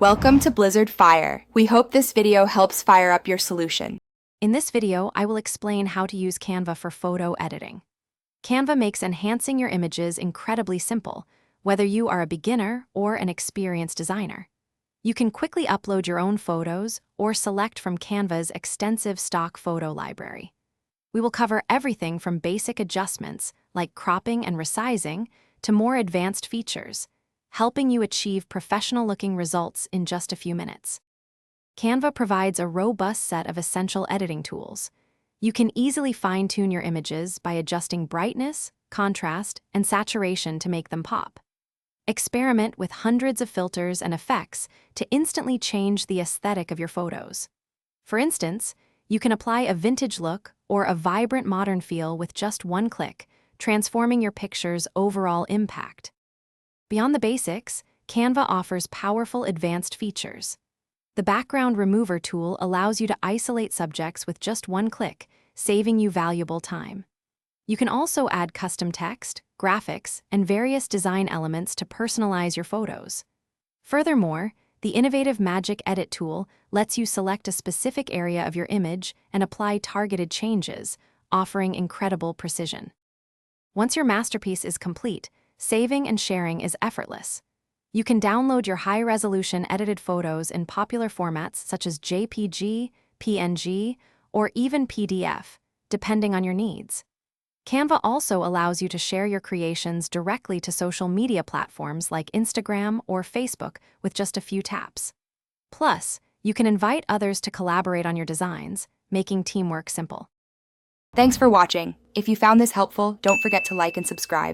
Welcome to Blizzard Fire. We hope this video helps fire up your solution. In this video, I will explain how to use Canva for photo editing. Canva makes enhancing your images incredibly simple, whether you are a beginner or an experienced designer. You can quickly upload your own photos or select from Canva's extensive stock photo library. We will cover everything from basic adjustments like cropping and resizing to more advanced features, helping you achieve professional-looking results in just a few minutes. Canva provides a robust set of essential editing tools. You can easily fine-tune your images by adjusting brightness, contrast, and saturation to make them pop. Experiment with hundreds of filters and effects to instantly change the aesthetic of your photos. For instance, you can apply a vintage look or a vibrant modern feel with just one click, transforming your picture's overall impact. Beyond the basics, Canva offers powerful advanced features. The background remover tool allows you to isolate subjects with just one click, saving you valuable time. You can also add custom text, graphics, and various design elements to personalize your photos. Furthermore, the innovative Magic Edit tool lets you select a specific area of your image and apply targeted changes, offering incredible precision. Once your masterpiece is complete, saving and sharing is effortless. You can download your high-resolution edited photos in popular formats such as JPG, PNG, or even PDF, depending on your needs. Canva also allows you to share your creations directly to social media platforms like Instagram or Facebook with just a few taps. Plus, you can invite others to collaborate on your designs, making teamwork simple. Thanks for watching. If you found this helpful, don't forget to like and subscribe.